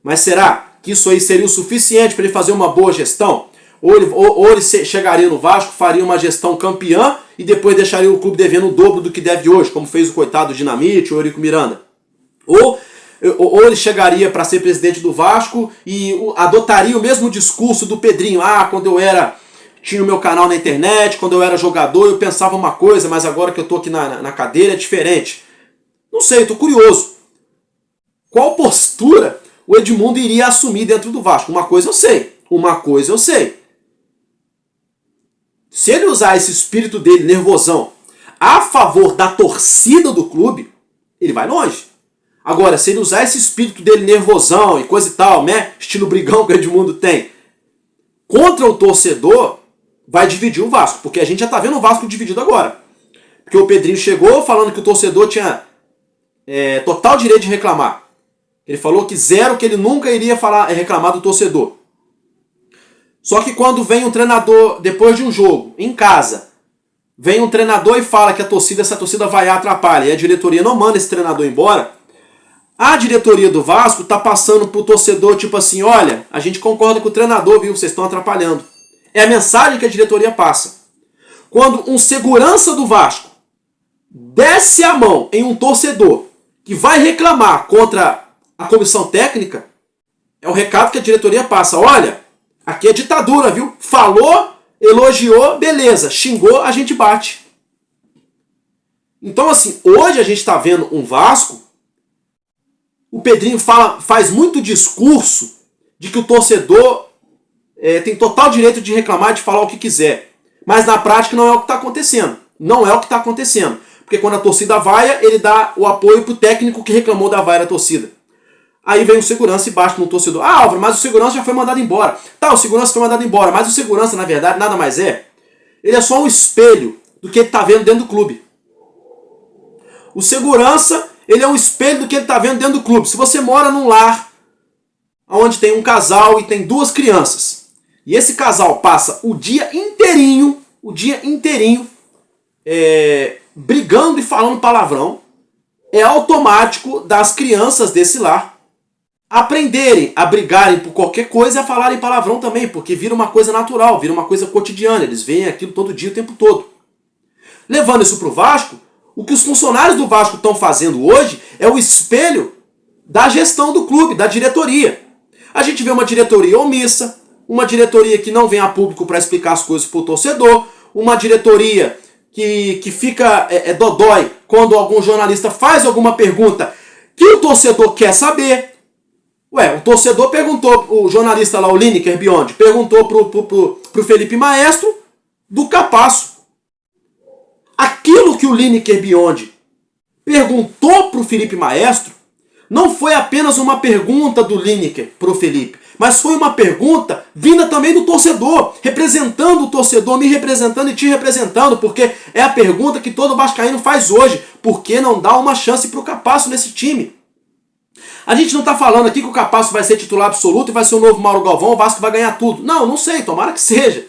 Mas será que isso aí seria o suficiente para ele fazer uma boa gestão? Ou ele chegaria no Vasco, faria uma gestão campeã e depois deixaria o clube devendo o dobro do que deve hoje, como fez o coitado Dinamite, o Eurico Miranda? Ou ele chegaria para ser presidente do Vasco e adotaria o mesmo discurso do Pedrinho. Quando eu tinha o meu canal na internet, quando eu era jogador eu pensava uma coisa, mas agora que eu tô aqui na cadeira é diferente. Não sei, eu tô curioso. Qual postura o Edmundo iria assumir dentro do Vasco. Uma coisa eu sei. Se ele usar esse espírito dele, nervosão, a favor da torcida do clube, ele vai longe. Agora, se ele usar esse espírito dele, nervosão e coisa e tal, né, estilo brigão que o Edmundo tem, contra o torcedor, vai dividir o Vasco. Porque a gente já tá vendo o Vasco dividido agora. Porque o Pedrinho chegou falando que o torcedor tinha total direito de reclamar. Ele falou que ele nunca iria reclamar do torcedor. Só que quando vem um treinador, depois de um jogo, em casa, vem um treinador e fala que essa torcida vai atrapalhar e a diretoria não manda esse treinador embora, a diretoria do Vasco tá passando pro torcedor tipo assim, olha, a gente concorda com o treinador, viu? Vocês estão atrapalhando. É a mensagem que a diretoria passa. Quando um segurança do Vasco desce a mão em um torcedor que vai reclamar contra a comissão técnica, é o recado que a diretoria passa. Olha, aqui é ditadura, viu? Falou, elogiou, beleza. Xingou, a gente bate. Então, assim, hoje a gente está vendo um Vasco. O Pedrinho faz muito discurso de que o torcedor tem total direito de reclamar, de falar o que quiser. Mas na prática não é o que está acontecendo. Não é o que está acontecendo. Porque quando a torcida vaia, ele dá o apoio pro técnico que reclamou da vaia da torcida. Aí vem o segurança e bate no torcedor. Ah, Álvaro, mas o segurança já foi mandado embora. Tá, o segurança foi mandado embora, mas o segurança, na verdade, nada mais é. Ele é só um espelho do que ele tá vendo dentro do clube. O segurança, ele é um espelho do que ele tá vendo dentro do clube. Se você mora num lar onde tem um casal e tem 2 crianças, e esse casal passa o dia inteirinho, brigando e falando palavrão, é automático das crianças desse lar aprenderem a brigarem por qualquer coisa e a falarem palavrão também, porque vira uma coisa natural, vira uma coisa cotidiana, eles veem aquilo todo dia, o tempo todo. Levando isso para o Vasco, o que os funcionários do Vasco estão fazendo hoje é o espelho da gestão do clube, da diretoria. A gente vê uma diretoria omissa, uma diretoria que não vem a público para explicar as coisas para o torcedor, uma diretoria que fica dodói quando algum jornalista faz alguma pergunta que o torcedor quer saber. Ué, o torcedor perguntou, o jornalista lá, o Lineker Biondi, perguntou pro Felipe Maestro do Capasso. Aquilo que o Lineker Biondi perguntou pro Felipe Maestro não foi apenas uma pergunta do Lineker pro Felipe, mas foi uma pergunta vinda também do torcedor, representando o torcedor, me representando e te representando, porque é a pergunta que todo vascaíno faz hoje. Por que não dá uma chance pro Capasso nesse time? A gente não está falando aqui que o Capasso vai ser titular absoluto e vai ser o novo Mauro Galvão, o Vasco vai ganhar tudo. Não sei, tomara que seja.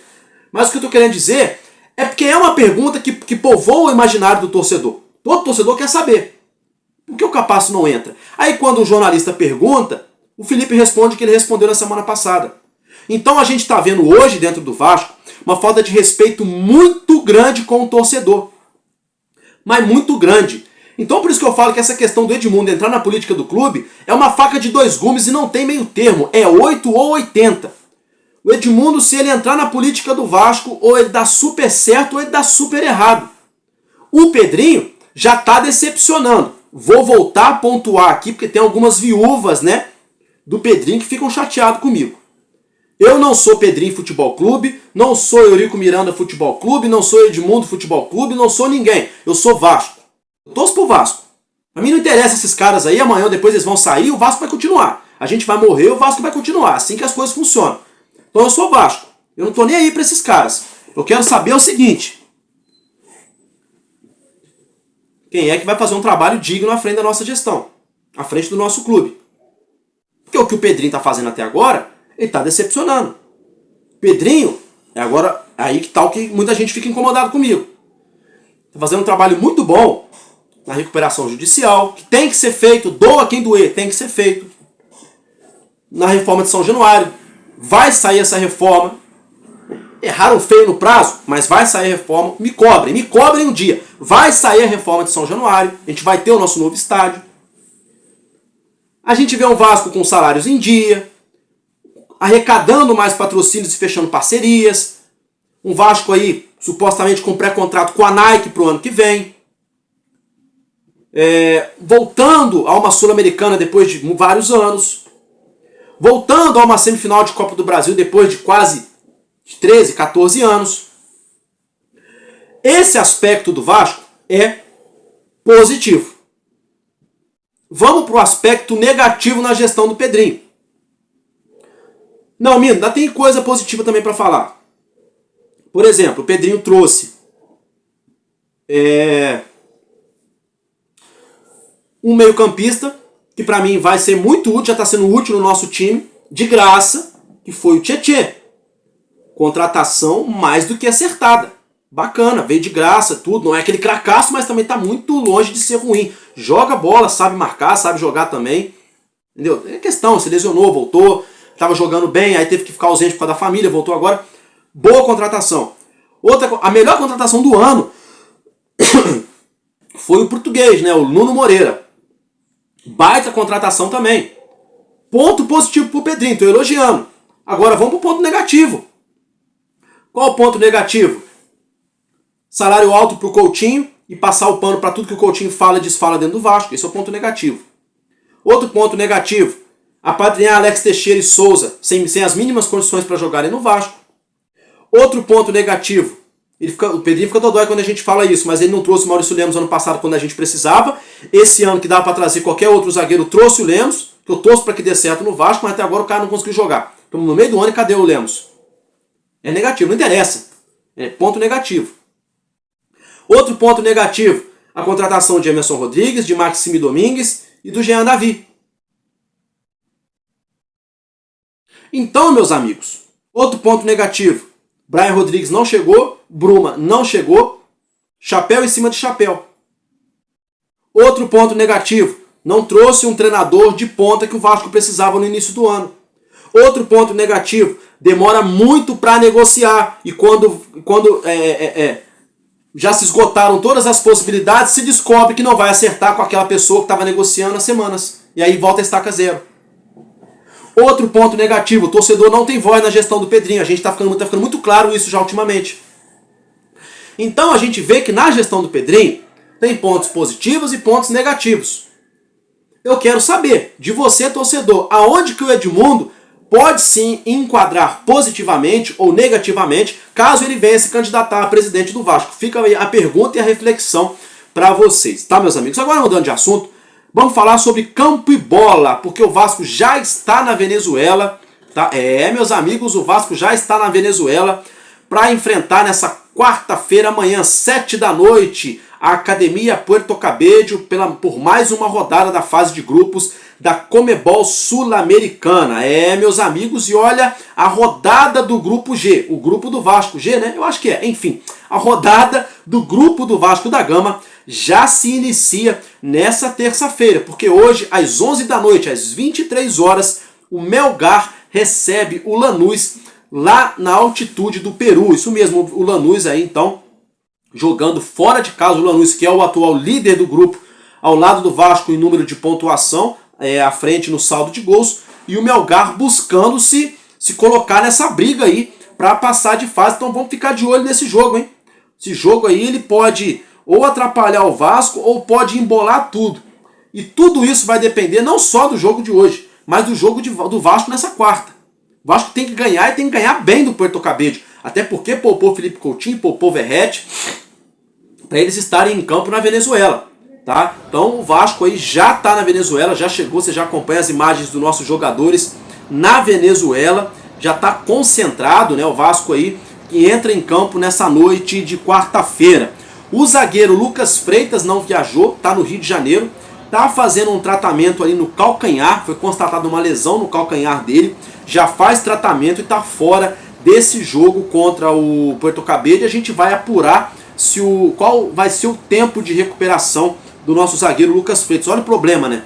Mas o que eu estou querendo dizer é porque é uma pergunta que povoa o imaginário do torcedor. Todo torcedor quer saber. Por que o Capasso não entra? Aí quando o jornalista pergunta, o Felipe responde que ele respondeu na semana passada. Então a gente está vendo hoje dentro do Vasco uma falta de respeito muito grande com o torcedor. Mas muito grande. Então por isso que eu falo que essa questão do Edmundo entrar na política do clube é uma faca de 2 gumes e não tem meio termo. É 8 ou 80. O Edmundo, se ele entrar na política do Vasco, ou ele dá super certo ou ele dá super errado. O Pedrinho já está decepcionando. Vou voltar a pontuar aqui, porque tem algumas viúvas, né, do Pedrinho que ficam chateados comigo. Eu não sou Pedrinho Futebol Clube, não sou Eurico Miranda Futebol Clube, não sou Edmundo Futebol Clube, não sou ninguém. Eu sou Vasco. Eu torço pro Vasco. Pra mim não interessa esses caras aí, amanhã ou depois eles vão sair, o Vasco vai continuar. A gente vai morrer, o Vasco vai continuar. Assim que as coisas funcionam. Então eu sou Vasco. Eu não tô nem aí pra esses caras. Eu quero saber o seguinte. Quem é que vai fazer um trabalho digno à frente da nossa gestão? À frente do nosso clube. Porque o que o Pedrinho tá fazendo até agora, ele tá decepcionando. Pedrinho, é agora aí que tal que muita gente fica incomodado comigo. Tá fazendo um trabalho muito bom na recuperação judicial, que tem que ser feito, doa quem doer, tem que ser feito. Na reforma de São Januário, vai sair essa reforma. Erraram feio no prazo, mas vai sair a reforma. Me cobrem um dia. Vai sair a reforma de São Januário, a gente vai ter o nosso novo estádio. A gente vê um Vasco com salários em dia, arrecadando mais patrocínios e fechando parcerias. Um Vasco aí, supostamente com pré-contrato com a Nike para o ano que vem. Voltando a uma Sul-Americana depois de vários anos. voltando a uma semifinal de Copa do Brasil depois de quase 13, 14 anos. Esse aspecto do Vasco é positivo. Vamos para o aspecto negativo na gestão do Pedrinho. Não, Mino, ainda tem coisa positiva também para falar. Por exemplo, o Pedrinho trouxe um meio-campista que para mim vai ser muito útil, já está sendo útil no nosso time, de graça, que foi o Tietê. Contratação mais do que acertada. Bacana, veio de graça, tudo. Não é aquele cracaço, mas também está muito longe de ser ruim. Joga bola, sabe marcar, sabe jogar também. Entendeu? É questão, se lesionou, voltou, estava jogando bem, aí teve que ficar ausente por causa da família, voltou agora. Boa contratação. A melhor contratação do ano foi o português, né? O Nuno Moreira. Baita contratação também. Ponto positivo pro Pedrinho, estou elogiando. Agora vamos pro ponto negativo. Qual o ponto negativo? Salário alto pro Coutinho e passar o pano para tudo que o Coutinho fala e desfala dentro do Vasco. Esse é o ponto negativo. Outro ponto negativo, apadrinhar Alex Teixeira e Souza sem as mínimas condições para jogarem no Vasco. Outro ponto negativo, o Pedrinho fica dodói quando a gente fala isso, mas ele não trouxe o Maurício Lemos ano passado quando a gente precisava. Esse ano que dava para trazer qualquer outro zagueiro, trouxe o Lemos, que eu torço para que dê certo no Vasco, mas até agora o cara não conseguiu jogar. Estamos no meio do ano e cadê o Lemos? É negativo, não interessa. É ponto negativo. Outro ponto negativo, a contratação de Emerson Rodrigues, de Maxime Domingues e do Jean Davi. Então, meus amigos, outro ponto negativo, Brian Rodrigues não chegou, Bruma não chegou, chapéu em cima de chapéu. Outro ponto negativo, não trouxe um treinador de ponta que o Vasco precisava no início do ano. Outro ponto negativo, demora muito para negociar e quando já se esgotaram todas as possibilidades, se descobre que não vai acertar com aquela pessoa que estava negociando há semanas. E aí volta a estaca zero. Outro ponto negativo, o torcedor não tem voz na gestão do Pedrinho. A gente está ficando muito claro isso já ultimamente. Então a gente vê que na gestão do Pedrinho tem pontos positivos e pontos negativos. Eu quero saber, de você, torcedor, aonde que o Edmundo pode sim enquadrar positivamente ou negativamente, caso ele venha se candidatar a presidente do Vasco. Fica aí a pergunta e a reflexão para vocês, tá, meus amigos? Agora, mudando de assunto, vamos falar sobre campo e bola, porque o Vasco já está na Venezuela, tá? Meus amigos, o Vasco já está na Venezuela para enfrentar nessa quarta-feira, amanhã, 7 da noite, a Academia Puerto Cabello por mais uma rodada da fase de grupos da Comebol Sul-Americana. Meus amigos, e olha a rodada do grupo G, o grupo do Vasco, G, né? Eu acho que é, enfim. A rodada do grupo do Vasco da Gama já se inicia nessa terça-feira, porque hoje, às 11 da noite, às 23 horas, o Melgar recebe o Lanús lá na altitude do Peru. Isso mesmo, o Lanús aí, então, jogando fora de casa, o Lanús, que é o atual líder do grupo, ao lado do Vasco em número de pontuação, à frente no saldo de gols, e o Melgar buscando se colocar nessa briga aí para passar de fase. Então vamos ficar de olho nesse jogo, hein? Esse jogo aí ele pode ou atrapalhar o Vasco ou pode embolar tudo. E tudo isso vai depender não só do jogo de hoje, mas do jogo do Vasco nessa quarta. O Vasco tem que ganhar e tem que ganhar bem do Puerto Cabello. Até porque poupou Felipe Coutinho, poupou Verratti, para eles estarem em campo na Venezuela. Tá? Então o Vasco aí já está na Venezuela, já chegou, você já acompanha as imagens dos nossos jogadores na Venezuela, já está concentrado, né, o Vasco aí, que entra em campo nessa noite de quarta-feira. O zagueiro Lucas Freitas não viajou, está no Rio de Janeiro, está fazendo um tratamento ali no calcanhar, foi constatada uma lesão no calcanhar dele, já faz tratamento e está fora desse jogo contra o Puerto Cabello. E a gente vai apurar qual vai ser o tempo de recuperação do nosso zagueiro Lucas Freitas. Olha o problema, né?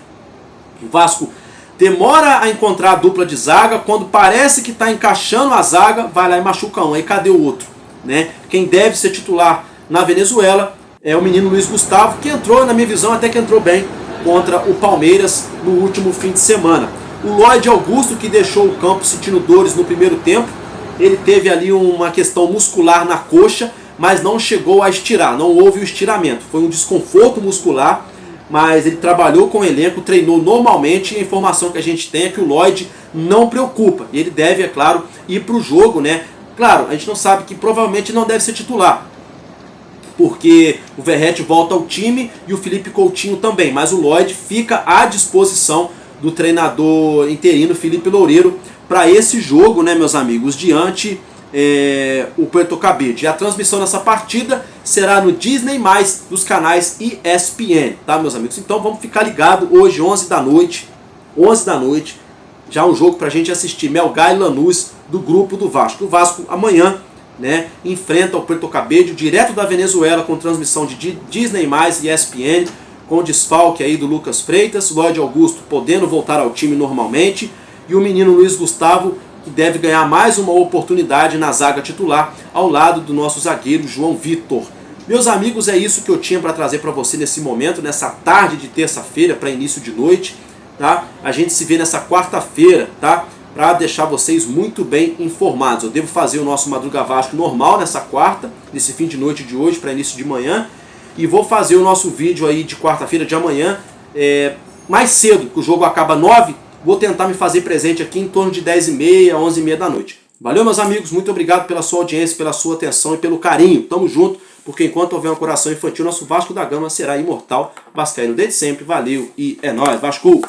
O Vasco demora a encontrar a dupla de zaga, quando parece que está encaixando a zaga, vai lá e machuca um. Aí cadê o outro? Né? Quem deve ser titular na Venezuela é o menino Luiz Gustavo, que entrou, na minha visão, até que entrou bem contra o Palmeiras no último fim de semana. O Lloyd Augusto, que deixou o campo sentindo dores no primeiro tempo, ele teve ali uma questão muscular na coxa, mas não chegou a estirar, não houve o estiramento. Foi um desconforto muscular, mas ele trabalhou com o elenco, treinou normalmente, e a informação que a gente tem é que o Lloyd não preocupa. Ele deve, é claro, ir para o jogo, né? Claro, a gente não sabe que provavelmente não deve ser titular, porque o Verratti volta ao time e o Felipe Coutinho também, mas o Lloyd fica à disposição do treinador interino Felipe Loureiro para esse jogo, né, meus amigos, diante o Puerto Cabello. E a transmissão dessa partida será no Disney+, dos canais ESPN, tá, meus amigos? Então vamos ficar ligado hoje, 11 da noite, já um jogo para a gente assistir, Melgar e Lanús, do grupo do Vasco. O Vasco amanhã, né, enfrenta o Puerto Cabello, direto da Venezuela, com transmissão de Disney+, e ESPN, com o desfalque aí do Lucas Freitas, Lloyd Augusto podendo voltar ao time normalmente, e o menino Luiz Gustavo, que deve ganhar mais uma oportunidade na zaga titular, ao lado do nosso zagueiro João Vitor. Meus amigos, é isso que eu tinha para trazer para você nesse momento, nessa tarde de terça-feira, para início de noite, tá? A gente se vê nessa quarta-feira, tá? Para deixar vocês muito bem informados. Eu devo fazer o nosso Madruga Vasco normal nessa quarta, nesse fim de noite de hoje, para início de manhã, e vou fazer o nosso vídeo aí de quarta-feira de amanhã, mais cedo, que o jogo acaba 9, vou tentar me fazer presente aqui em torno de 10h30, 11h30 da noite. Valeu, meus amigos, muito obrigado pela sua audiência, pela sua atenção e pelo carinho. Tamo junto, porque enquanto houver um coração infantil, nosso Vasco da Gama será imortal. Vascaíno desde sempre, valeu e é nóis, Vasco!